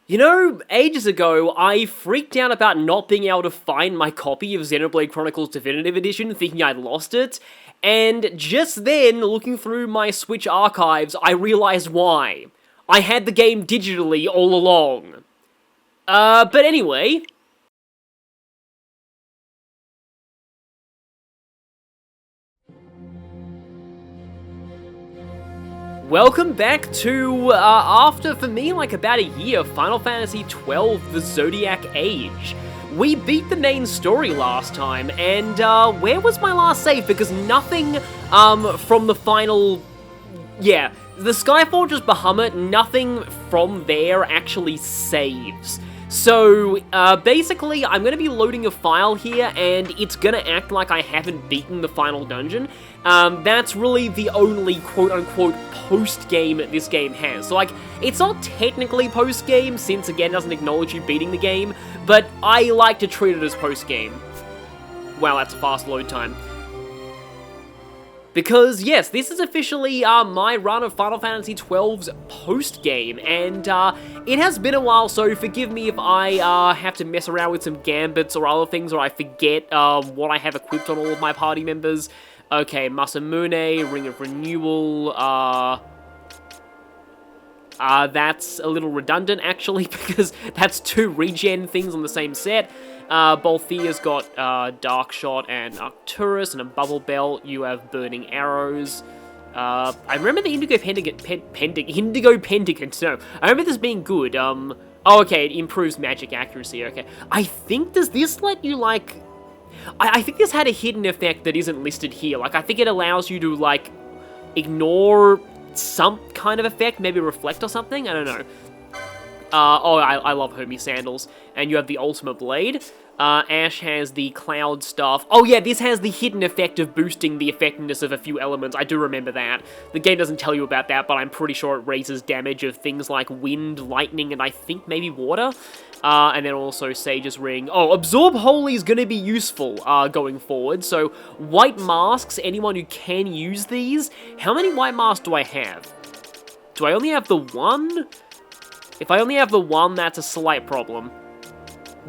You know, ages ago, I freaked out about not being able to find my copy of Xenoblade Chronicles Definitive Edition, thinking I'd lost it, and just then, looking through my Switch archives, I realized why. I had the game digitally all along. But anyway... Welcome back to, after, for me, like about a year, Final Fantasy XII, The Zodiac Age. We beat the main story last time, and, where was my last save? Because nothing, from the final... Yeah, the Skyfortress Bahamut, nothing from there actually saves. So, basically, I'm gonna be loading a file here, and it's gonna act like I haven't beaten the final dungeon. That's really the only quote-unquote post-game this game has. So, like, it's not technically post-game, since, again, it doesn't acknowledge you beating the game, but I like to treat it as post-game. Wow, that's a fast load time. Because, yes, this is officially my run of Final Fantasy XII's post-game, and it has been a while, so forgive me if I have to mess around with some gambits or other things, or I forget what I have equipped on all of my party members. Okay, Masamune, Ring of Renewal, that's a little redundant, actually, because that's two regen things on the same set. Balthea's got Dark Shot and Arcturus and a Bubble Belt. You have Burning Arrows. I remember the Indigo Pendicant. No, I remember this being good. Oh, okay, it improves magic accuracy. Okay, I think, does this let you, like... I think this had a hidden effect that isn't listed here. Like, I think it allows you to, like, ignore some kind of effect, maybe reflect or something? I don't know. I love Hermes Sandals. And you have the Ultimate Blade. Ash has the Cloud Staff. Oh yeah, this has the hidden effect of boosting the effectiveness of a few elements. I do remember that. The game doesn't tell you about that, but I'm pretty sure it raises damage of things like wind, lightning, and I think maybe water. And then also Sage's Ring. Oh, Absorb Holy is going to be useful going forward. So, White Masks, anyone who can use these. How many White Masks do I have? Do I only have the one? If I only have the one, that's a slight problem.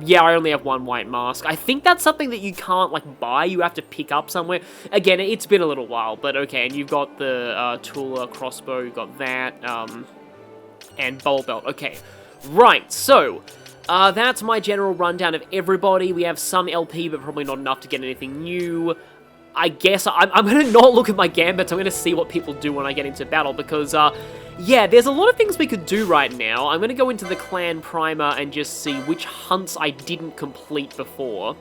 Yeah, I only have one White Mask. I think that's something that you can't, like, buy. You have to pick up somewhere. Again, it's been a little while, but okay. And you've got the Tula crossbow, you've got that, and Bowl Belt. Okay, right, so... that's my general rundown of everybody. We have some LP, but probably not enough to get anything new. I guess I'm going to not look at my gambits. I'm going to see what people do when I get into battle, because, yeah, there's a lot of things we could do right now. I'm going to go into the clan primer and just see which hunts I didn't complete before.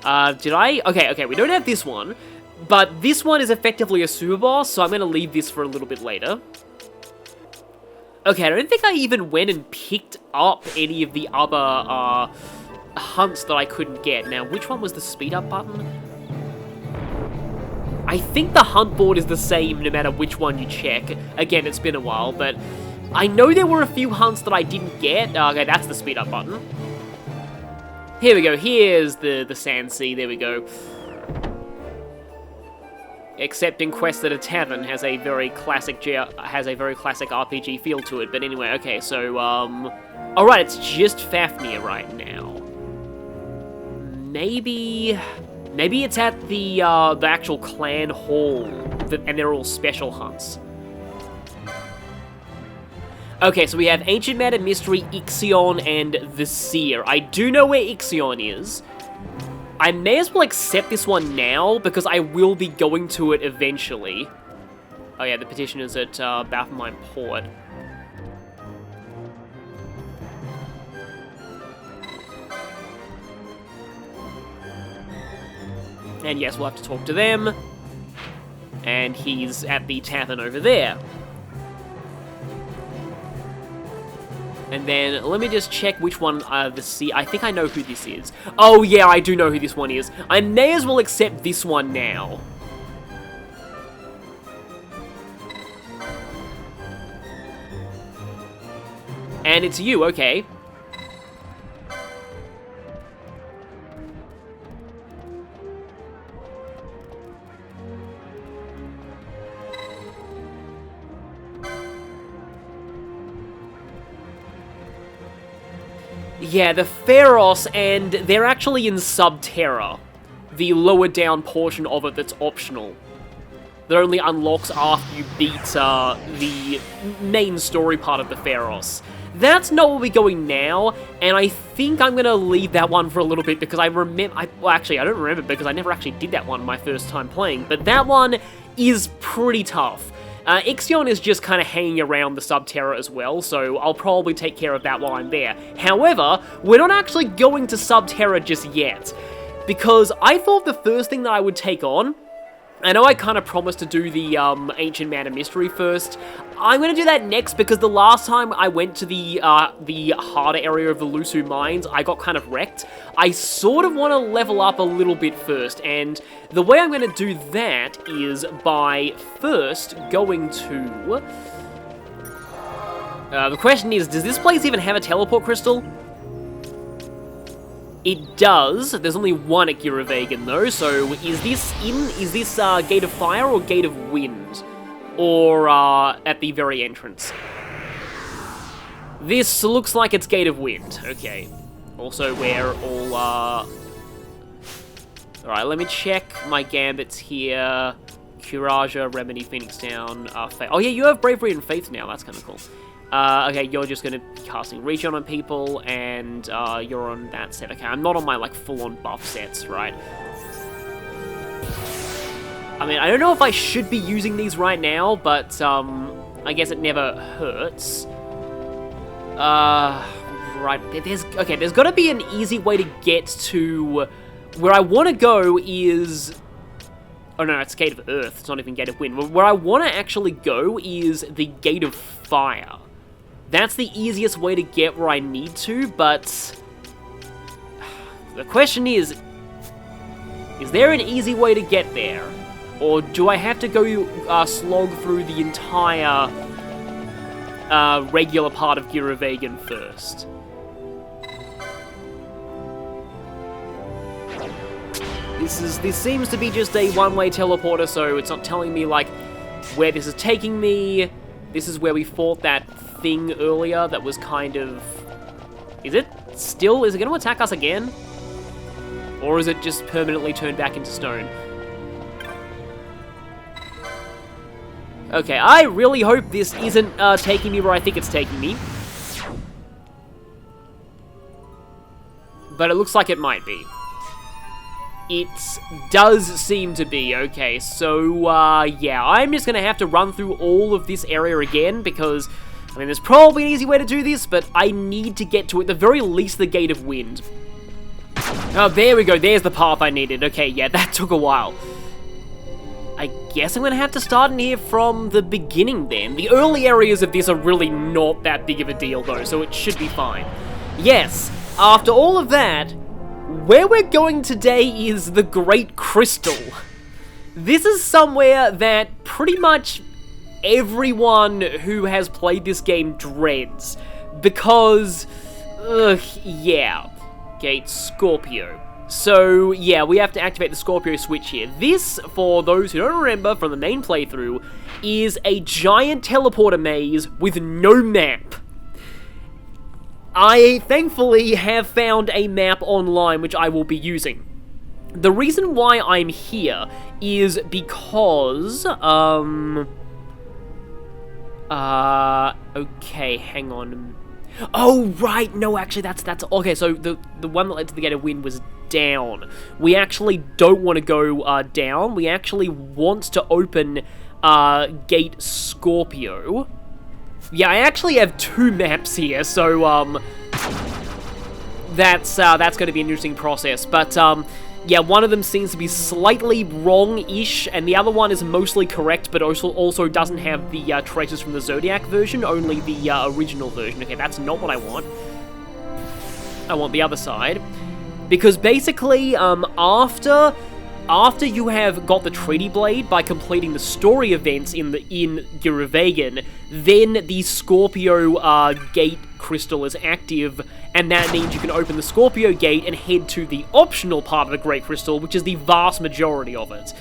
Did I? Okay, we don't have this one, but this one is effectively a super boss, so I'm going to leave this for a little bit later. Okay, I don't think I even went and picked up any of the other, hunts that I couldn't get. Now, which one was the speed up button? I think the hunt board is the same no matter which one you check. Again, it's been a while, but I know there were a few hunts that I didn't get. Okay, that's the speed up button. Here we go. Here's the Sand Sea. There we go. Except in Quest at a Tavern has a very classic RPG feel to it. But anyway, okay, so alright, it's just Fafnir right now. Maybe it's at the actual clan hall, and they're all special hunts. Okay, so we have Ancient Matter, Mystery, Ixion, and the Seer. I do know where Ixion is. I may as well accept this one now, because I will be going to it eventually. Oh yeah, the petition is at Baphomet Port. And yes, we'll have to talk to them. And he's at the tavern over there. And then, let me just check which one, the Seer... I think I know who this is. Oh yeah, I do know who this one is. I may as well accept this one now. And it's you, okay. Yeah, the Pharaohs, and they're actually in Subterra, the lower down portion of it that's optional. That only unlocks after you beat the main story part of the Pharaohs. That's not where we're going now, and I think I'm going to leave that one for a little bit because I remember... Well, actually, I don't remember because I never actually did that one my first time playing, but that one is pretty tough. Ixion is just kind of hanging around the Subterra as well, so I'll probably take care of that while I'm there. However, we're not actually going to Subterra just yet, because I thought the first thing that I would take on... I know I kind of promised to do the Ancient Man of Mystery first. I'm going to do that next because the last time I went to the harder area of the Lusu Mines, I got kind of wrecked. I sort of want to level up a little bit first, and the way I'm going to do that is by first going to... the question is, does this place even have a teleport crystal? It does. There's only one at Giruvegan though, so is this Gate of Fire or Gate of Wind? Or at the very entrance? This looks like it's Gate of Wind. Okay. Also where all Alright, let me check my gambits here. Curaja, Remedy, Phoenix Down, Faith. Oh yeah, you have Bravery and Faith now, that's kinda cool. Okay, you're just going to be casting Regen on people, and you're on that set. Okay, I'm not on my, like, full-on buff sets, right? I mean, I don't know if I should be using these right now, but, I guess it never hurts. Right, there's got to be an easy way to get to... Where I want to go is... Oh no, it's Gate of Earth, it's not even Gate of Wind. Where I want to actually go is the Gate of Fire. That's the easiest way to get where I need to, but... The question is there an easy way to get there? Or do I have to go slog through the entire regular part of Giruvegan first? This seems to be just a one-way teleporter, so it's not telling me, like, where this is taking me. This is where we fought that thing earlier that was kind of... Is it going to attack us again? Or is it just permanently turned back into stone? Okay, I really hope this isn't taking me where I think it's taking me. But it looks like it might be. It does seem to be. Okay, so, yeah, I'm just gonna have to run through all of this area again, because, I mean, there's probably an easy way to do this, but I need to get to, at the very least, the Gate of Wind. Oh, there we go, there's the path I needed. Okay, yeah, that took a while. I guess I'm gonna have to start in here from the beginning, then. The early areas of this are really not that big of a deal, though, so it should be fine. Yes, after all of that... Where we're going today is the Great Crystal. This is somewhere that pretty much everyone who has played this game dreads. Because, yeah. Gate Scorpio. So, yeah, we have to activate the Scorpio switch here. This, for those who don't remember from the main playthrough, is a giant teleporter maze with no map. I, thankfully, have found a map online which I will be using. The reason why I'm here is because, okay, hang on. Oh, right, no, actually, that's, okay, so the one that led to the Gate of Wind was down. We actually don't want to go, down. We actually want to open, Gate Scorpio. Yeah, I actually have two maps here, so, that's going to be an interesting process, but, yeah, one of them seems to be slightly wrong-ish, and the other one is mostly correct, but also doesn't have the, traces from the Zodiac version, only the, original version. Okay, that's not what I want. I want the other side. Because basically, after you have got the Treaty Blade by completing the story events in Giruvegan, then the Scorpio Gate Crystal is active, and that means you can open the Scorpio Gate and head to the optional part of the Great Crystal, which is the vast majority of it.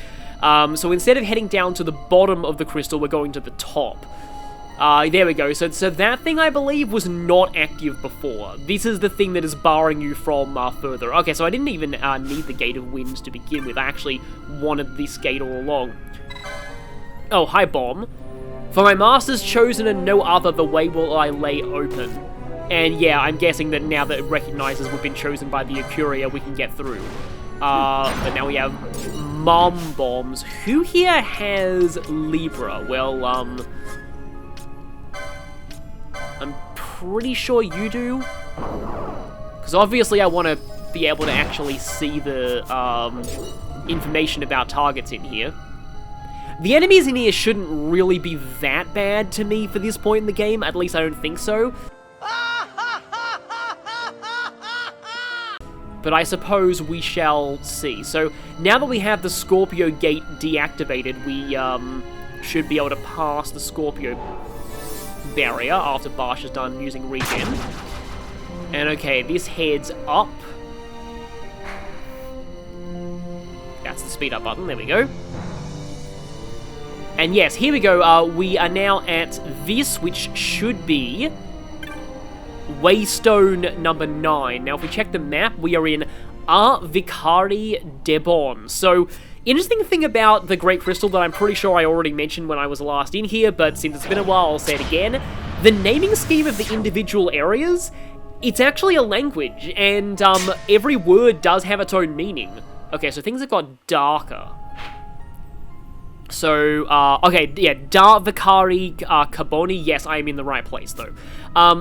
So instead of heading down to the bottom of the crystal, we're going to the top. There we go. So that thing, I believe, was not active before. This is the thing that is barring you from further. Okay, so I didn't even need the Gate of Winds to begin with. I actually wanted this gate all along. Oh, hi, Bomb. For my master's chosen and no other, the way will I lay open. And yeah, I'm guessing that now that it recognizes we've been chosen by the Akuria, we can get through. But now we have Mum Bombs. Who here has Libra? Well, I'm pretty sure you do. Because obviously I want to be able to actually see the information about targets in here. The enemies in here shouldn't really be that bad to me for this point in the game. At least I don't think so. But I suppose we shall see. So now that we have the Scorpio Gate deactivated, we should be able to pass the Scorpio barrier after Barsh is done using regen. And okay, this heads up. That's the speed up button, there we go. And yes, here we go, we are now at this, which should be Waystone number 9. Now, if we check the map, we are in Vicari Debon. So, interesting thing about the Great Crystal that I'm pretty sure I already mentioned when I was last in here, but since it's been a while, I'll say it again. The naming scheme of the individual areas, it's actually a language, and every word does have its own meaning. Okay, so things have got darker. So, okay, yeah, Da Vicari Carboni, yes, I am in the right place, though.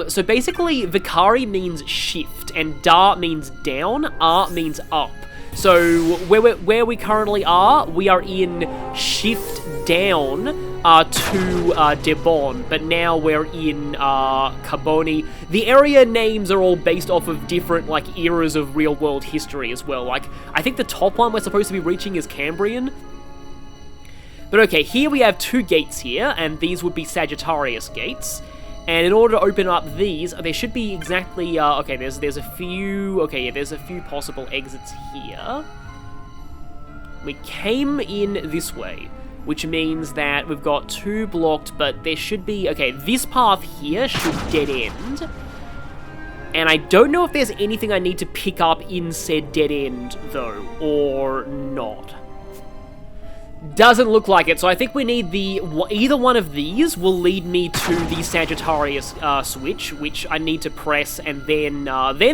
So basically, Vicari means shift, and Da means down, R means up. So, where we currently are, we are in shift down to Debon, but now we're in Carboni. The area names are all based off of different, like, eras of real-world history as well. Like, I think the top one we're supposed to be reaching is Cambrian. But okay, here we have 2 gates here, and these would be Sagittarius Gates. And in order to open up these, there should be exactly, okay, there's a few, okay, yeah, there's a few possible exits here. We came in this way, which means that we've got 2 blocked, but there should be, okay, this path here should dead end. And I don't know if there's anything I need to pick up in said dead end, though, or not. Doesn't look like it, so I think we need the... Either one of these will lead me to the Sagittarius switch, which I need to press, and then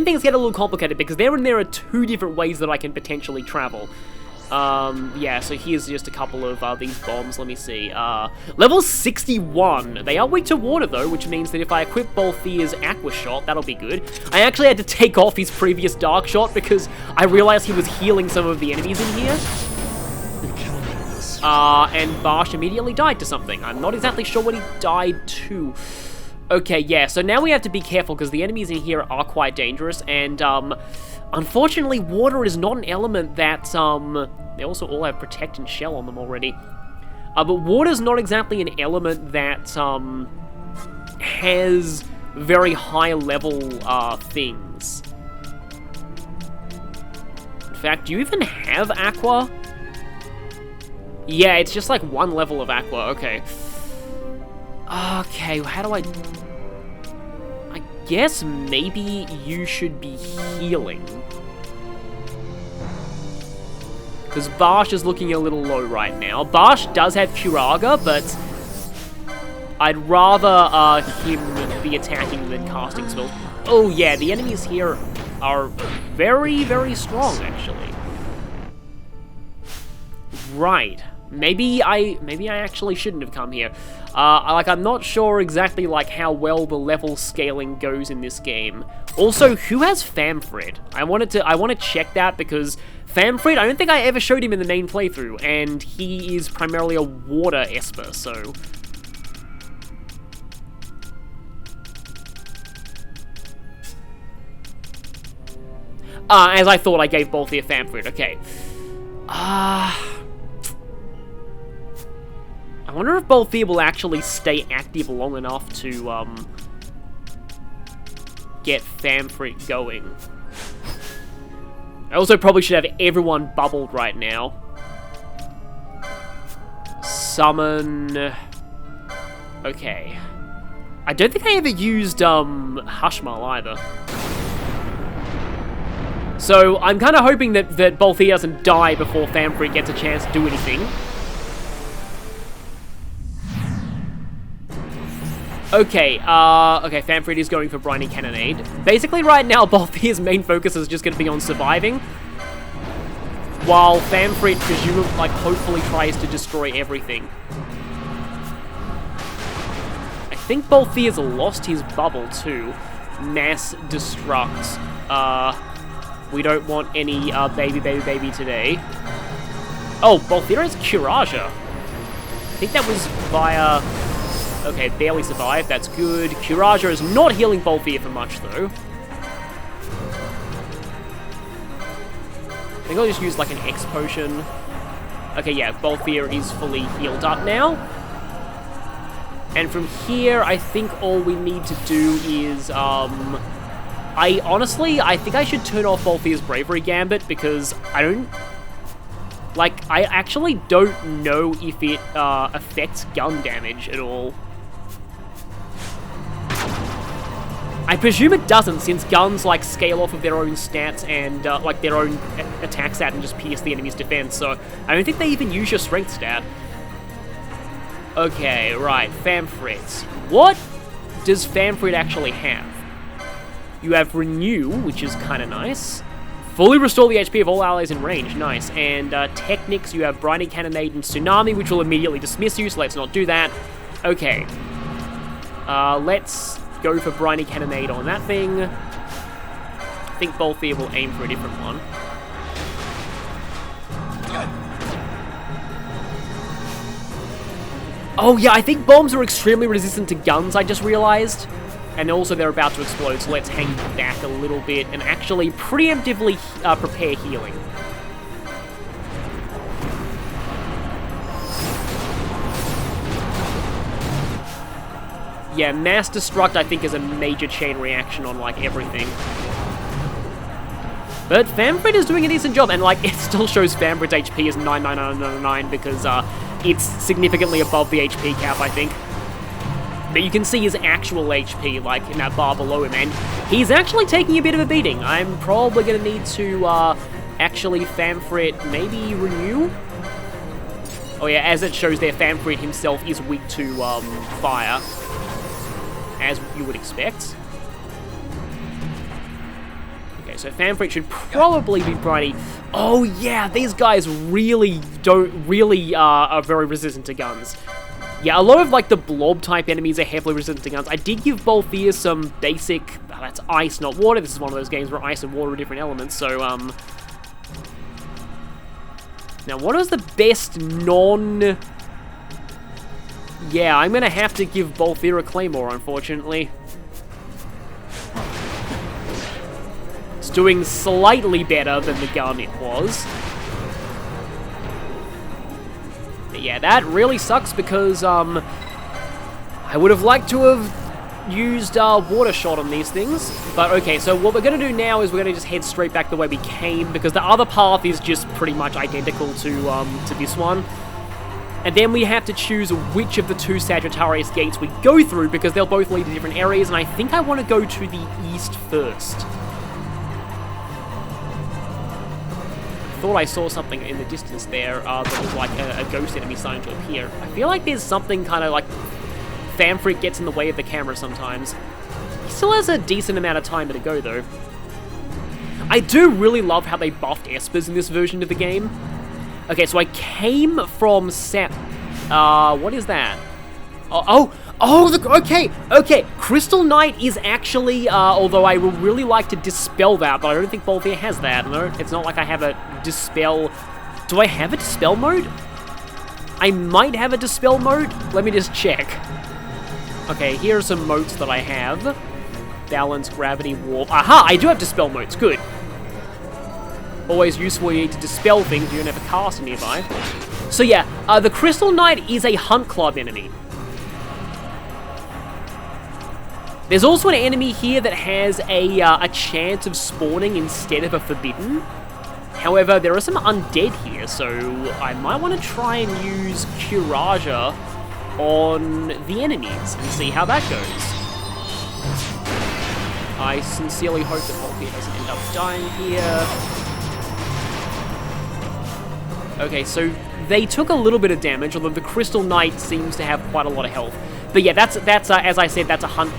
things get a little complicated, because there are 2 different ways that I can potentially travel. Yeah, so here's just a couple of these bombs, let me see. Level 61. They are weak to water, though, which means that if I equip Bolthea's Aqua Shot, that'll be good. I actually had to take off his previous Dark Shot, because I realized he was healing some of the enemies in here. And Barsh immediately died to something. I'm not exactly sure what he died to. Okay, yeah, so now we have to be careful, because the enemies in here are quite dangerous, and, unfortunately, water is not an element that, they also all have Protect and Shell on them already. But water's not exactly an element that, has very high-level, things. In fact, do you even have Aqua? Yeah, it's just like 1 level of Aqua, okay. Okay, how do I guess maybe you should be healing. Because Barsh is looking a little low right now. Barsh does have Curaga, but I'd rather him be attacking than casting spells. Oh yeah, the enemies here are very, very strong, actually. Right. Maybe I actually shouldn't have come here. Like, I'm not sure exactly, like, how well the level scaling goes in this game. Also, who has Famfred? I want to check that, because Famfred, I don't think I ever showed him in the main playthrough, and he is primarily a water Esper, so... as I thought, I gave Bolthea Famfred, okay. I wonder if Bolthea will actually stay active long enough to, get Famfrit going. I also probably should have everyone bubbled right now. Summon... Okay. I don't think I ever used, Hushmal either. So, I'm kind of hoping that Balthier doesn't die before Famfrit gets a chance to do anything. Okay, okay, Famfrit is going for Briny Cannonade. Basically, right now, Balthier's main focus is just going to be on surviving, while Famfrit, presumably, like, hopefully tries to destroy everything. I think Balthier's lost his bubble, too. Mass Destruct. We don't want any, baby today. Oh, Balthier has Curaja. I think that was via... Okay, barely survived, that's good. Curaja is not healing Balthier for much, though. I think I'll just use, like, an X potion. Okay, yeah, Balthier is fully healed up now. And from here, I think all we need to do is, I think I should turn off Balthier's Bravery Gambit, because I don't... Like, I actually don't know if it, affects gun damage at all. I presume it doesn't, since guns, like, scale off of their own stats and, like, their own attack stat and just pierce the enemy's defense, so I don't think they even use your strength stat. Okay, right, Famfrit. What does Famfrit actually have? You have Renew, which is kind of nice. Fully restore the HP of all allies in range, nice. And Technics, you have Briny Cannonade and Tsunami, which will immediately dismiss you, so let's not do that. Okay. Let's go for Briny Cannonade on that thing. I think Balthier will aim for a different one. Oh yeah, I think bombs are extremely resistant to guns, I just realized. And also they're about to explode, so let's hang back a little bit and actually preemptively prepare healing. Yeah, Mass Destruct I think is a major chain reaction on, like, everything. But Famfrit is doing a decent job, and, like, it still shows Famfrit's HP is 99999 because it's significantly above the HP cap, I think. But you can see his actual HP, like, in that bar below him, and he's actually taking a bit of a beating. I'm probably going to need to, actually Famfrit maybe Renew? Oh yeah, as it shows there, Famfrit himself is weak to, fire. As you would expect. Okay, so Famfrit should probably be Briny. Oh yeah, these guys really are very resistant to guns. Yeah, a lot of, like, the blob-type enemies are heavily resistant to guns. I did give Balthier some basic... Oh, that's ice, not water. This is one of those games where ice and water are different elements, so, Now, what is the best non... Yeah, I'm gonna have to give Balthier a Claymore, unfortunately. It's doing slightly better than the gun it was. Yeah, that really sucks because, I would have liked to have used, Water Shot on these things. But, okay, so what we're going to do now is we're going to just head straight back the way we came, because the other path is just pretty much identical to this one. And then we have to choose which of the two Sagittarius Gates we go through, because they'll both lead to different areas, and I think I want to go to the east first. Thought I saw something in the distance there that was like a ghost enemy starting to appear. I feel like there's something kind of like Famfrit gets in the way of the camera sometimes. He still has a decent amount of time to go though. I do really love how they buffed Espers in this version of the game. Okay, so I came from what is that? Okay, Crystal Knight is actually, although I would really like to dispel that, but I don't think Balthier has that. No, it's not like I have a dispel. Do I have a dispel mode? I might have a dispel mode. Let me just check. Okay, here are some modes that I have. Balance, gravity, warp. Aha, I do have dispel modes, good. Always useful when you need to dispel things you don't have a caster nearby. So yeah, the Crystal Knight is a Hunt Club enemy. There's also an enemy here that has a chance of spawning instead of a forbidden. However, there are some undead here, so I might want to try and use Curaja on the enemies and see how that goes. I sincerely hope that Volpia doesn't end up dying here. Okay, so they took a little bit of damage, although the Crystal Knight seems to have quite a lot of health. But yeah, that's as I said, that's a hunt.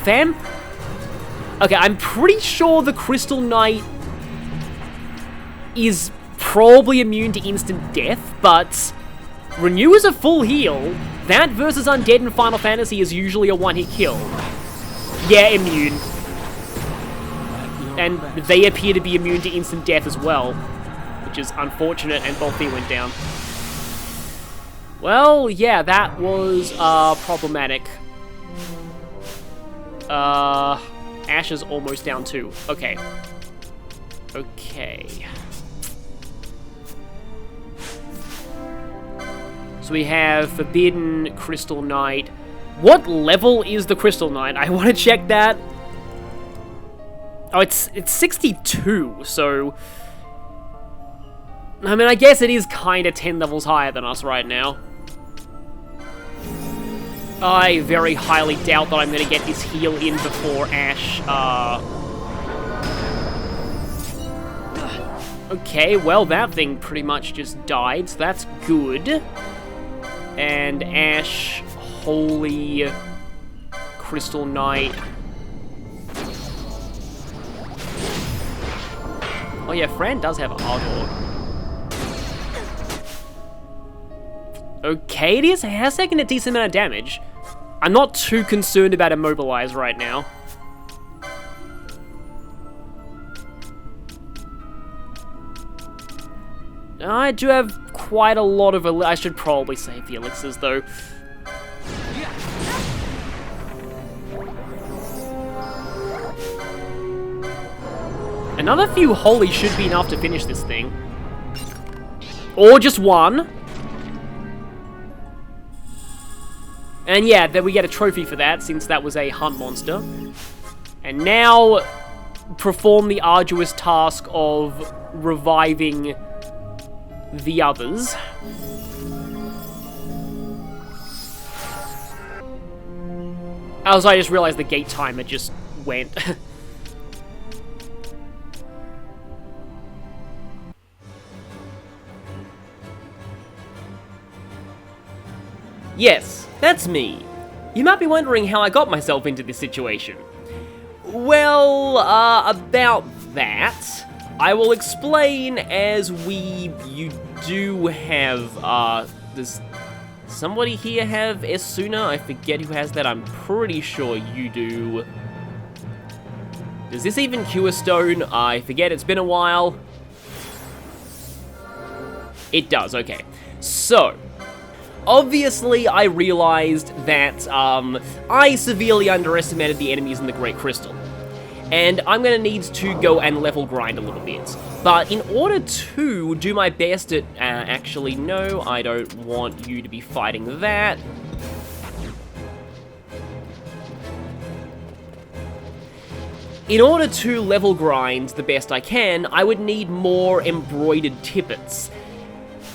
Fam? Okay, I'm pretty sure the Crystal Knight is probably immune to instant death, but Renew is a full heal. That versus Undead in Final Fantasy is usually a one-hit kill. Yeah, immune. And they appear to be immune to instant death as well, which is unfortunate, and Volpia went down. Well, yeah, that was problematic. Ash is almost down too. Okay. Okay. So we have Forbidden, Crystal Knight. What level is the Crystal Knight? I want to check that. Oh, it's 62, so... I mean, I guess it is kind of 10 levels higher than us right now. I very highly doubt that I'm going to get this heal in before Ash, Okay, well, that thing pretty much just died, so that's good. And Ash, holy Crystal Knight. Oh yeah, Fran does have Ardor. Okay, it has taken a decent amount of damage. I'm not too concerned about Immobilize right now. I do have quite a lot of... I should probably save the elixirs, though. Another few holy should be enough to finish this thing. Or just one. And yeah, then we get a trophy for that, since that was a hunt monster. And now, perform the arduous task of reviving the others. Also, I just realized the gate timer just went. Yes, that's me. You might be wondering how I got myself into this situation. Well, about that, I will explain as you do have, does somebody here have Esuna? I forget who has that, I'm pretty sure you do. Does this even cure stone? I forget, it's been a while. It does, okay. So, obviously, I realized that I severely underestimated the enemies in the Great Crystal. And I'm going to need to go and level grind a little bit. But in order to do my best at... actually, no, I don't want you to be fighting that. In order to level grind the best I can, I would need more embroidered tippets.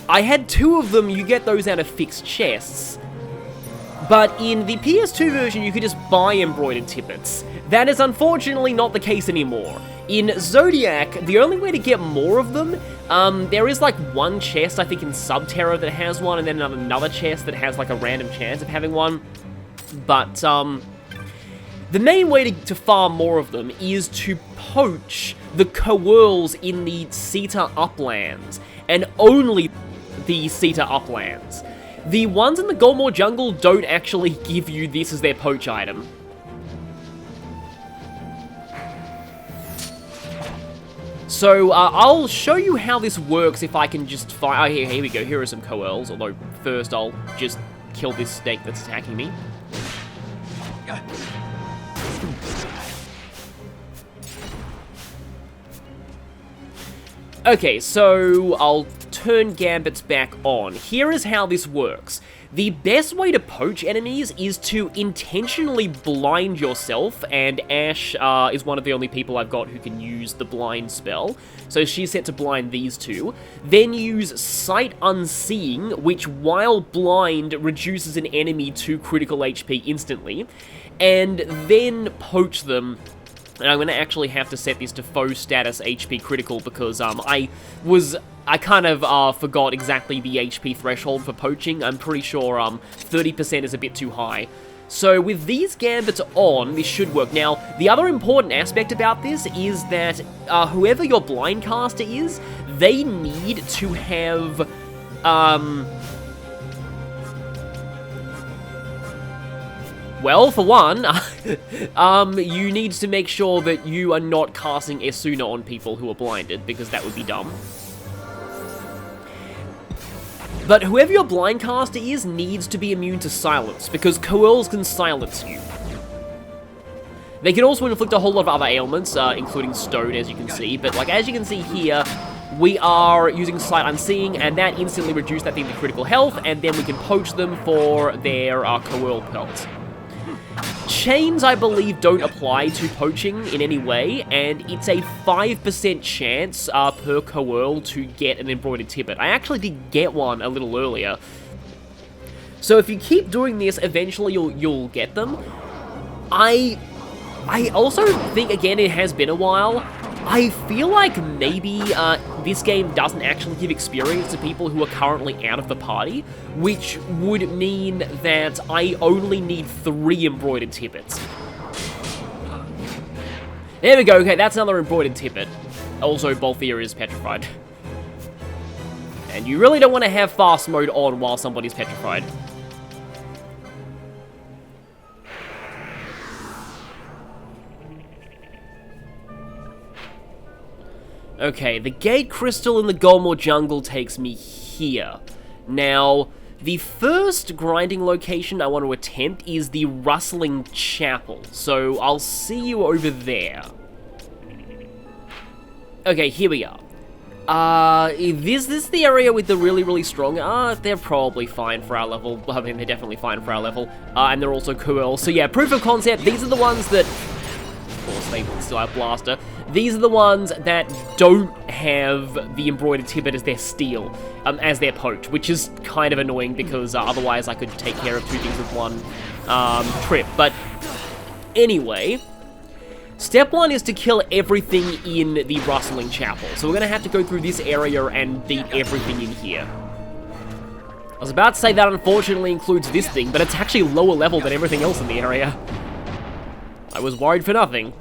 I had 2 of them, you get those out of fixed chests. But in the PS2 version, you could just buy embroidered tippets. That is unfortunately not the case anymore. In Zodiac, the only way to get more of them, there is like one chest, I think in Subterra that has one, and then another chest that has like a random chance of having one. But, the main way to farm more of them is to poach the Coerls in the Ceta Uplands, and only the Ceta Uplands. The ones in the Golmore Jungle don't actually give you this as their poach item. So, I'll show you how this works if I can just find... Oh, here we go. Here are some Coerls, although first I'll just kill this snake that's attacking me. Okay, so I'll turn Gambits back on. Here is how this works. The best way to poach enemies is to intentionally blind yourself, and Ash is one of the only people I've got who can use the blind spell, so she's set to blind these two. Then use Sight Unseeing, which while blind reduces an enemy to critical HP instantly. and then poach them. And I'm going to actually have to set this to faux status HP critical because I kind of forgot exactly the HP threshold for poaching. I'm pretty sure 30% is a bit too high. So with these gambits on, this should work. Now, the other important aspect about this is that whoever your blind caster is, they need to have well, for one, you need to make sure that you are not casting XII on people who are blinded, because that would be dumb. But whoever your blind caster is needs to be immune to silence, because coils can silence you. They can also inflict a whole lot of other ailments, including stone, as you can see, but like as you can see here, we are using Sight Unseen, and that instantly reduced that thing to critical health, and then we can poach them for their coil pelts. Chains, I believe, don't apply to poaching in any way, and it's a 5% chance per coil to get an embroidered tippet. I actually did get one a little earlier. So if you keep doing this, eventually you'll get them. I also think, again, it has been a while. I feel like maybe this game doesn't actually give experience to people who are currently out of the party, which would mean that I only need 3 embroidered tippets. There we go, okay, that's another embroidered tippet. Also, Bolthia is petrified. And you really don't want to have fast mode on while somebody's petrified. Okay, the gate crystal in the Golmore jungle takes me here. Now, the first grinding location I want to attempt is the Rustling Chapel, so I'll see you over there. Okay, here we are. Is this the area with the really strong? They're probably fine for our level. I mean, they're definitely fine for our level. And they're also cool. So yeah, proof of concept, these are the ones that... Of course, they still have Blaster. These are the ones that don't have the embroidered tippet as their steel, as their poach, which is kind of annoying because otherwise I could take care of 2 things with one trip. But anyway, step 1 is to kill everything in the Rustling Chapel. So we're going to have to go through this area and beat everything in here. I was about to say that unfortunately includes this thing, but it's actually lower level than everything else in the area. I was worried for nothing.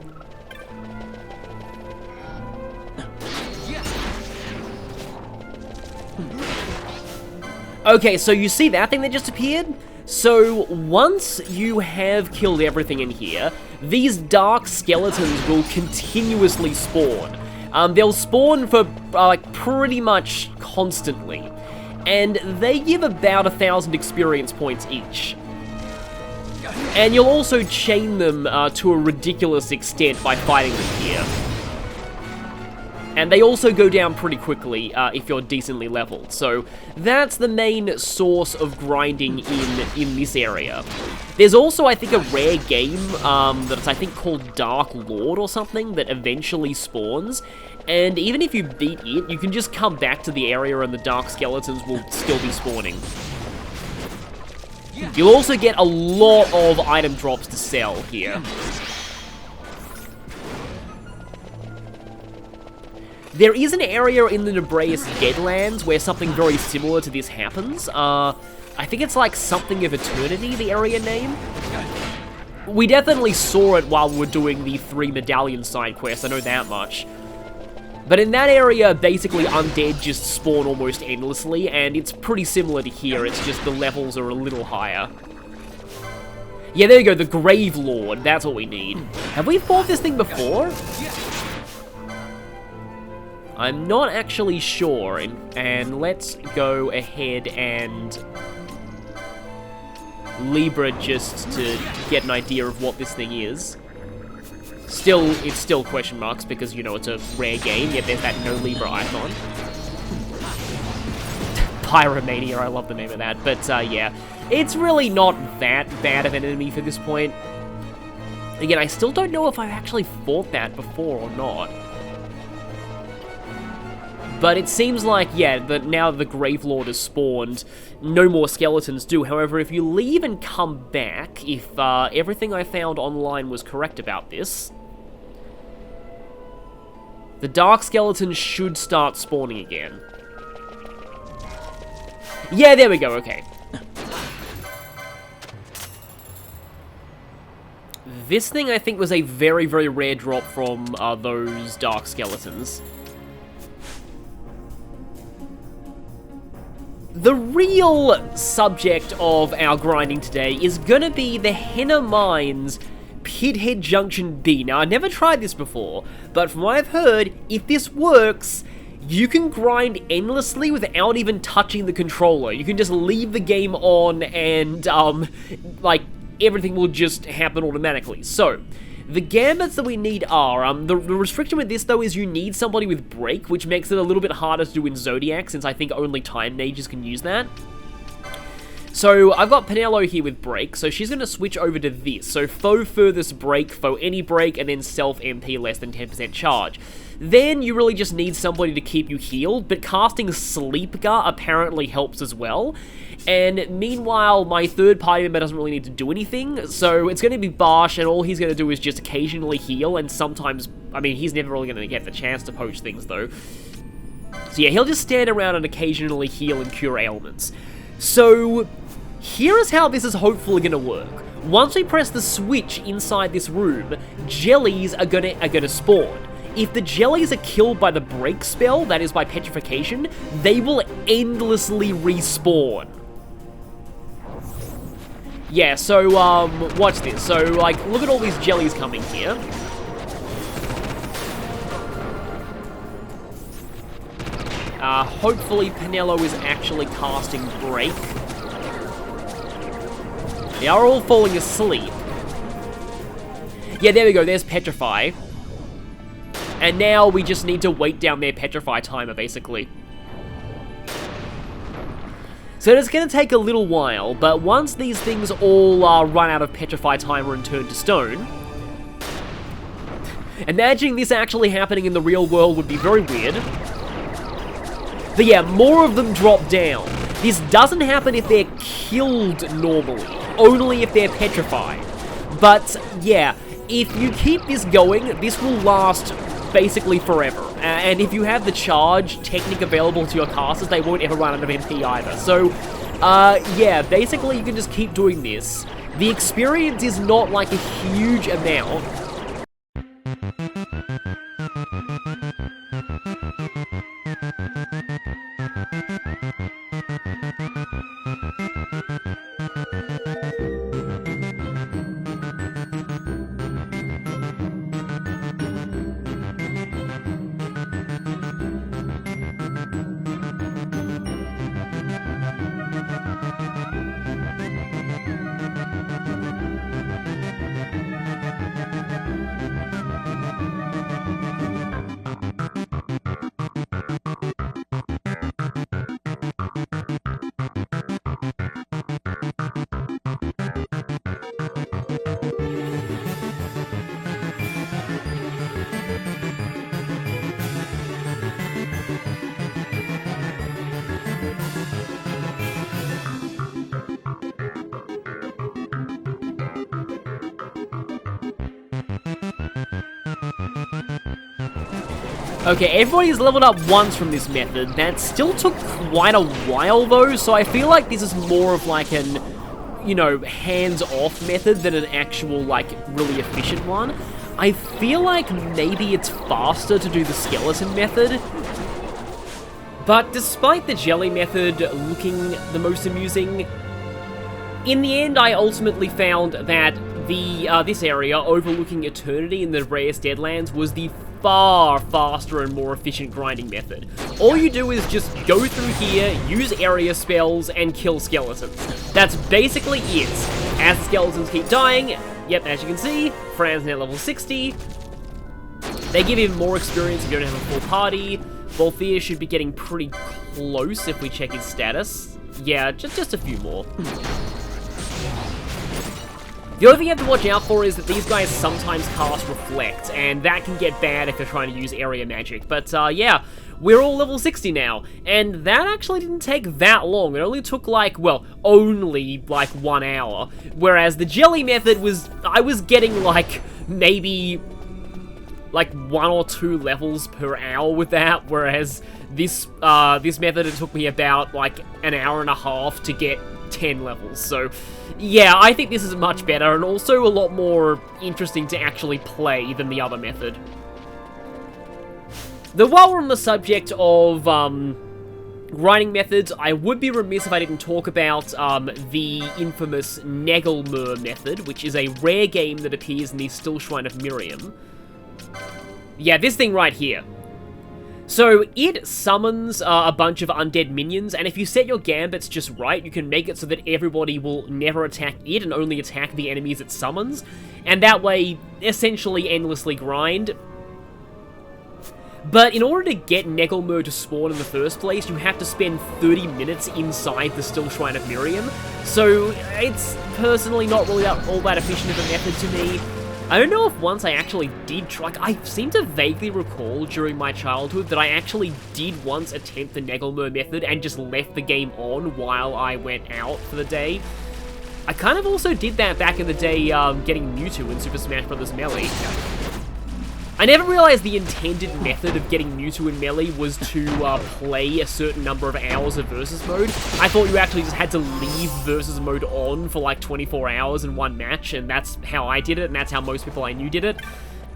Okay, so you see that thing that just appeared? So, once you have killed everything in here, these dark skeletons will continuously spawn. They'll spawn for, like, pretty much constantly. And they give about 1,000 experience points each. And you'll also chain them to a ridiculous extent by fighting them here. And they also go down pretty quickly if you're decently leveled. So that's the main source of grinding in this area. There's also, I think, a rare game that's, I think, called Dark Lord or something that eventually spawns. And even if you beat it, you can just come back to the area and the dark skeletons will still be spawning. You'll also get a lot of item drops to sell here. There is an area in the Nebraeus Deadlands where something very similar to this happens. I think it's like Something of Eternity, the area name. We definitely saw it while we were doing the 3 medallion side quests, I know that much. But in that area, basically undead just spawn almost endlessly, and it's pretty similar to here, it's just the levels are a little higher. Yeah, there you go, the Grave Lord, that's what we need. Have we fought this thing before? I'm not actually sure, and let's go ahead and Libra just to get an idea of what this thing is. It's still question marks because, you know, it's a rare game, yet there's that no Libra icon. Pyromania, I love the name of that, but yeah. It's really not that bad of an enemy for this point. Again, I still don't know if I've actually fought that before or not. But it seems like, yeah, that now the Gravelord has spawned, no more skeletons do. However, if you leave and come back, if everything I found online was correct about this, the Dark Skeletons should start spawning again. Yeah, there we go, okay. This thing, I think, was a very, very rare drop from those Dark Skeletons. The real subject of our grinding today is gonna be the Henna Mines Pithead Junction B. Now, I never tried this before, but from what I've heard, if this works, you can grind endlessly without even touching the controller. You can just leave the game on and, like, everything will just happen automatically. So, the gambits that we need are, the restriction with this, though, is you need somebody with Break, which makes it a little bit harder to do in Zodiac, since I think only Time Mages can use that. So, I've got Penelo here with Break, so she's going to switch over to this. So, Foe Furthest Break, Foe Any Break, and then Self MP less than 10% charge. Then you really just need somebody to keep you healed, but casting Sleepgar apparently helps as well. And meanwhile, my third party member doesn't really need to do anything, so it's going to be Barsh, and all he's going to do is just occasionally heal, and sometimes, I mean, he's never really going to get the chance to poach things, though. So yeah, he'll just stand around and occasionally heal and cure ailments. So, here is how this is hopefully going to work. Once we press the switch inside this room, jellies are gonna spawn. If the jellies are killed by the break spell, that is by petrification, they will endlessly respawn. Yeah, so, watch this. So, like, look at all these jellies coming here. Hopefully Penelo is actually casting Break. They are all falling asleep. Yeah, there we go, there's Petrify. And now we just need to wait down their Petrify timer, basically. So it's going to take a little while, but once these things all run out of Petrify timer and turn to stone... Imagining this actually happening in the real world would be very weird. But yeah, more of them drop down. This doesn't happen if they're killed normally, only if they're petrified. But yeah, if you keep this going, this will last basically forever. And if you have the charge technique available to your casters, they won't ever run out of MP either. So, yeah, basically you can just keep doing this. The experience is not like a huge amount. Okay, everybody's leveled up once from this method. That still took quite a while, though, so I feel like this is more of like an, you know, hands-off method than an actual, like, really efficient one. I feel like maybe it's faster to do the skeleton method. But despite the jelly method looking the most amusing, in the end I ultimately found that this area overlooking Eternity in the Reyes Deadlands was the far faster and more efficient grinding method. All you do is just go through here, use area spells, and kill skeletons. That's basically it. As the skeletons keep dying, yep, as you can see, Fran's now level 60. They give him more experience if you don't have a full party. Volthea should be getting pretty close if we check his status. Yeah, just a few more. The other thing you have to watch out for is that these guys sometimes cast Reflect, and that can get bad if you're trying to use area magic. But yeah, we're all level 60 now, and that actually didn't take that long. It only took like, well, only like 1 hour. Whereas the jelly method was, I was getting like maybe like 1 or 2 levels per hour with that, whereas this method, it took me about like an hour and a half to get 10 levels. So yeah, I think this is much better and also a lot more interesting to actually play than the other method. Though while we're on the subject of grinding methods, I would be remiss if I didn't talk about the infamous Negler method, which is a rare game that appears in the Still Shrine of Miriam. Yeah, this thing right here. So, it summons a bunch of undead minions, and if you set your gambits just right, you can make it so that everybody will never attack it and only attack the enemies it summons, and that way, essentially endlessly grind. But in order to get Negler to spawn in the first place, you have to spend 30 minutes inside the Still Shrine of Miriam, so it's personally not really all that efficient of a method to me. I don't know if once I actually did try, like, I seem to vaguely recall during my childhood that I actually did once attempt the Negler method and just left the game on while I went out for the day. I kind of also did that back in the day, getting Mewtwo in Super Smash Bros. Melee. I never realized the intended method of getting Mewtwo in Melee was to play a certain number of hours of Versus Mode. I thought you actually just had to leave Versus Mode on for like 24 hours in one match, and that's how I did it, and that's how most people I knew did it.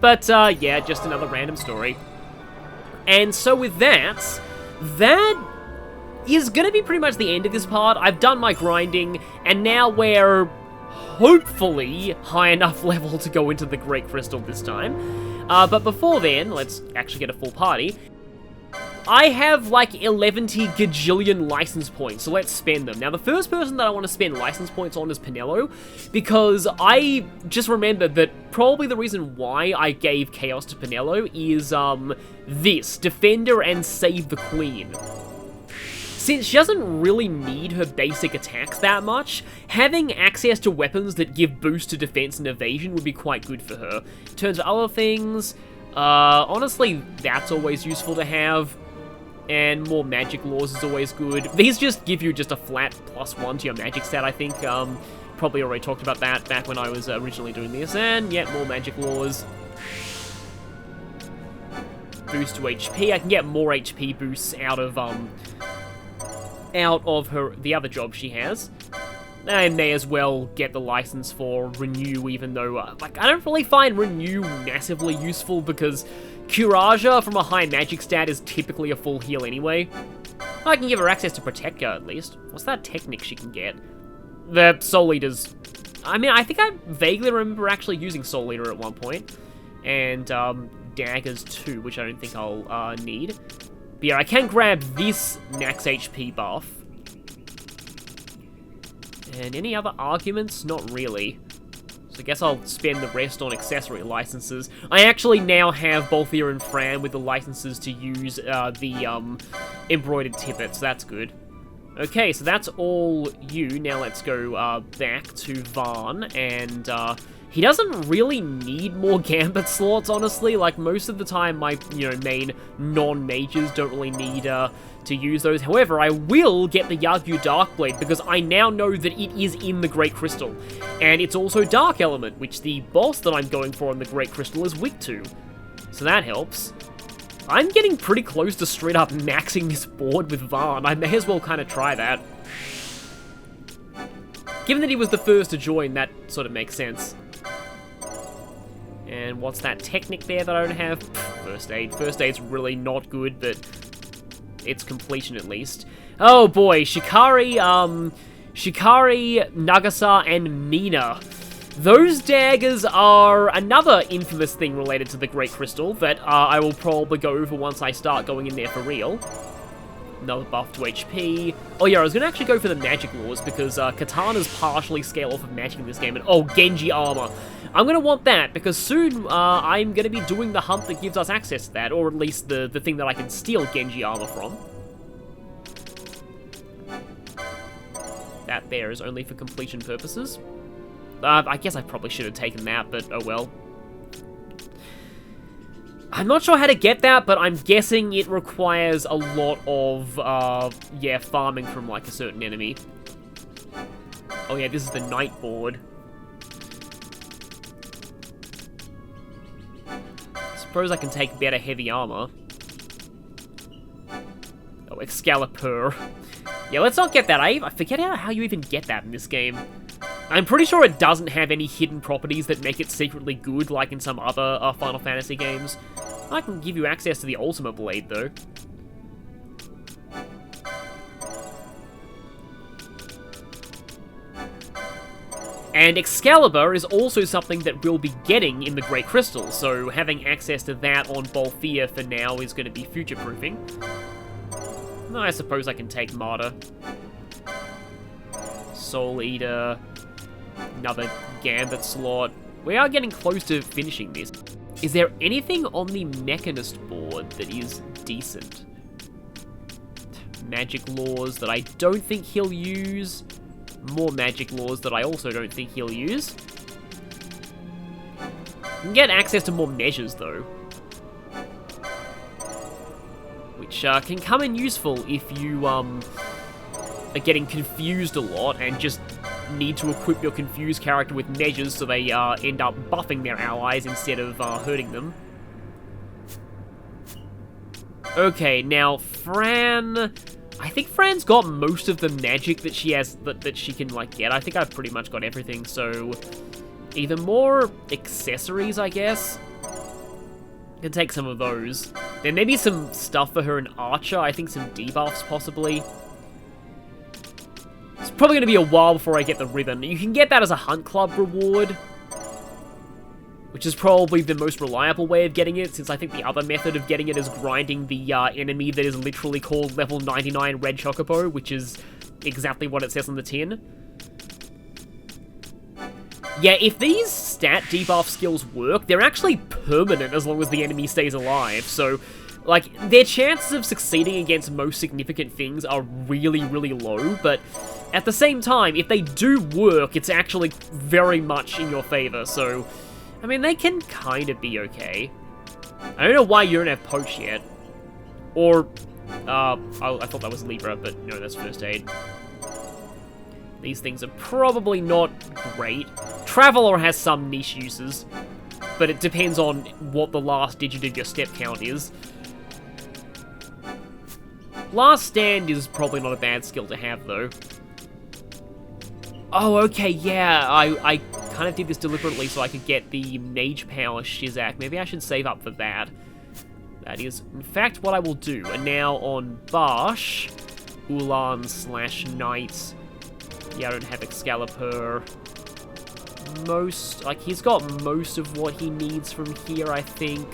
But yeah, just another random story. And so with that is gonna be pretty much the end of this part. I've done my grinding, and now we're hopefully high enough level to go into the Great Crystal this time. But before then, let's actually get a full party. I have like 11 gajillion license points, so let's spend them. Now, the first person that I want to spend license points on is Penelo, because I just remembered that probably the reason why I gave Chaos to Penelo is, this, Defender and Save the Queen. Since she doesn't really need her basic attacks that much, having access to weapons that give boost to defense and evasion would be quite good for her. In terms of other things, honestly, that's always useful to have, and more magic laws is always good. These just give you just a flat +1 to your magic stat, I think. Probably already talked about that back when I was originally doing this, and yeah, more magic laws. Boost to HP. I can get more HP boosts out of the other job she has. I may as well get the license for Renew, even though, like, I don't really find Renew massively useful because Curaja from a high magic stat is typically a full heal anyway. I can give her access to Protect Her, at least. What's that technique she can get? The Soul Eaters. I mean, I think I vaguely remember actually using Soul Eater at one point. And, Daggers too, which I don't think I'll, need. But yeah, I can grab this max HP buff. And any other arguments? Not really. So I guess I'll spend the rest on accessory licenses. I actually now have Balthier and Fran with the licenses to use the embroidered tippet, so that's good. Okay, so that's all you. Now let's go back to Varn, and he doesn't really need more Gambit slots, honestly. Like, most of the time, my, main non-mages don't really need to use those. However, I will get the Yagyu Darkblade, because I now know that it is in the Great Crystal. And it's also Dark Element, which the boss that I'm going for in the Great Crystal is weak to. So that helps. I'm getting pretty close to straight up maxing this board with Varn. I may as well kind of try that. Given that he was the first to join, that sort of makes sense. And what's that technique there that I don't have? First Aid. First Aid's really not good, but it's completion at least. Oh boy, Shikari, Nagasa, and Mina. Those daggers are another infamous thing related to the Great Crystal that I will probably go over once I start going in there for real. Another buff to HP. Oh yeah, I was going to actually go for the magic laws because katanas partially scale off of magic in this game. And oh, Genji armor. I'm going to want that because soon I'm going to be doing the hunt that gives us access to that, or at least the thing that I can steal Genji armor from. That there is only for completion purposes. I guess I probably should have taken that, but oh well. I'm not sure how to get that, but I'm guessing it requires a lot of, yeah, farming from, like, a certain enemy. Oh yeah, this is the night board. Suppose I can take better heavy armor. Oh, Excalibur. Yeah, let's not get that. I forget how you even get that in this game. I'm pretty sure it doesn't have any hidden properties that make it secretly good, like in some other Final Fantasy games. I can give you access to the Ultimate Blade, though. And Excalibur is also something that we'll be getting in the Great Crystal, so having access to that on Balthier for now is going to be future-proofing. I suppose I can take Martyr. Soul Eater. Another Gambit slot. We are getting close to finishing this. Is there anything on the Mechanist board that is decent? Magic laws that I don't think he'll use. More magic laws that I also don't think he'll use. You can get access to more measures, though. Which can come in useful if you are getting confused a lot and just need to equip your confused character with measures so they end up buffing their allies instead of hurting them. Okay, now Fran... I think Fran's got most of the magic that she has, that she can, like, get. I think I've pretty much got everything, so... either more accessories, I guess? I can take some of those. Then maybe some stuff for her in Archer. I think some debuffs, possibly. It's probably going to be a while before I get the ribbon. You can get that as a Hunt Club reward, which is probably the most reliable way of getting it, since I think the other method of getting it is grinding the enemy that is literally called level 99 Red Chocobo, which is exactly what it says on the tin. Yeah, if these stat debuff skills work, they're actually permanent as long as the enemy stays alive, so... like, their chances of succeeding against most significant things are really, really low, but at the same time, if they do work, it's actually very much in your favor, so... I mean, they can kind of be okay. I don't know why you don't have Poach yet. Or, I thought that was Libra, but no, that's First Aid. These things are probably not great. Traveler has some niche uses, but it depends on what the last digit of your step count is. Last Stand is probably not a bad skill to have, though. Oh, okay, yeah, I kind of did this deliberately so I could get the Mage Power Shizak. Maybe I should save up for that. That is, in fact, what I will do. And now on Barsh, Ulan / Knight. Yeah, I don't have Excalibur. He's got most of what he needs from here, I think.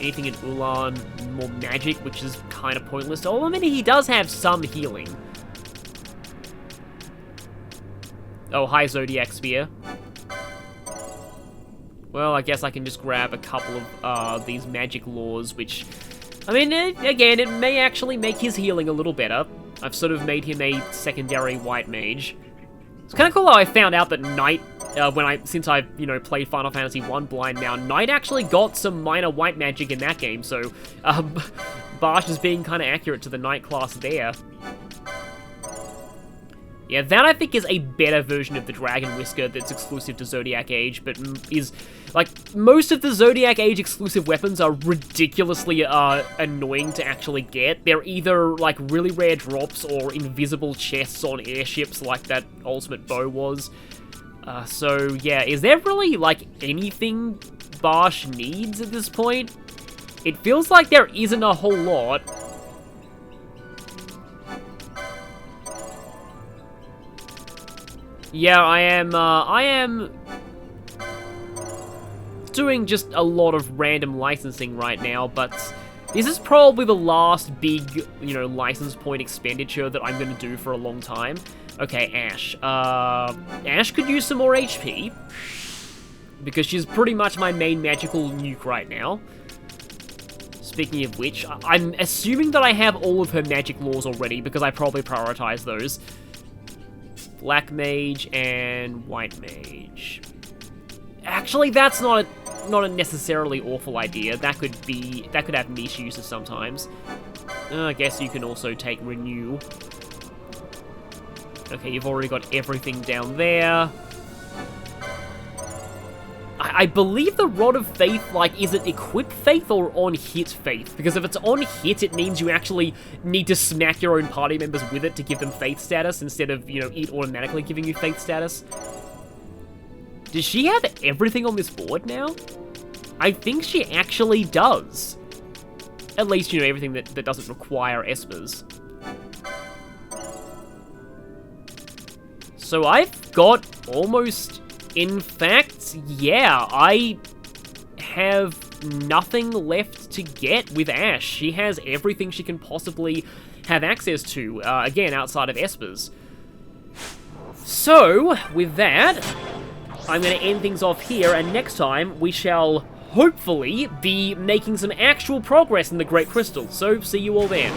Anything in Ulan, more magic, which is kind of pointless. Oh, I mean, he does have some healing. Oh, hi, Zodiac Spear. Well, I guess I can just grab a couple of these magic laws, which... I mean, again, it may actually make his healing a little better. I've sort of made him a secondary white mage. It's kind of cool how I found out that Knight, since I've, you know, played Final Fantasy 1 blind now, Knight actually got some minor white magic in that game, so, Barsh is being kind of accurate to the Knight class there. Yeah, that I think is a better version of the Dragon Whisker that's exclusive to Zodiac Age, but is, like, most of the Zodiac Age exclusive weapons are ridiculously annoying to actually get. They're either, like, really rare drops or invisible chests on airships like that Ultimate Bow was. So, yeah, is there really, like, anything Barsh needs at this point? It feels like there isn't a whole lot. Yeah, I am doing just a lot of random licensing right now, but this is probably the last big, you know, license point expenditure that I'm going to do for a long time. Okay, Ashe. Ashe could use some more HP, because she's pretty much my main magical nuke right now. Speaking of which, I'm assuming that I have all of her magic laws already, because I probably prioritize those. Black Mage and White Mage. Actually, that's not a necessarily awful idea. That could have niche uses sometimes. I guess you can also take Renew. Okay, you've already got everything down there. I believe the Rod of Faith, like, is it Equip Faith or On Hit Faith? Because if it's On Hit, it means you actually need to smack your own party members with it to give them Faith status instead of, you know, it automatically giving you Faith status. Does she have everything on this board now? I think she actually does. At least, you know, everything that doesn't require Espers. So I've got almost... In fact, yeah, I have nothing left to get with Ashe. She has everything she can possibly have access to, again, outside of Espers. So, with that, I'm going to end things off here, and next time we shall hopefully be making some actual progress in the Great Crystal. So, see you all then.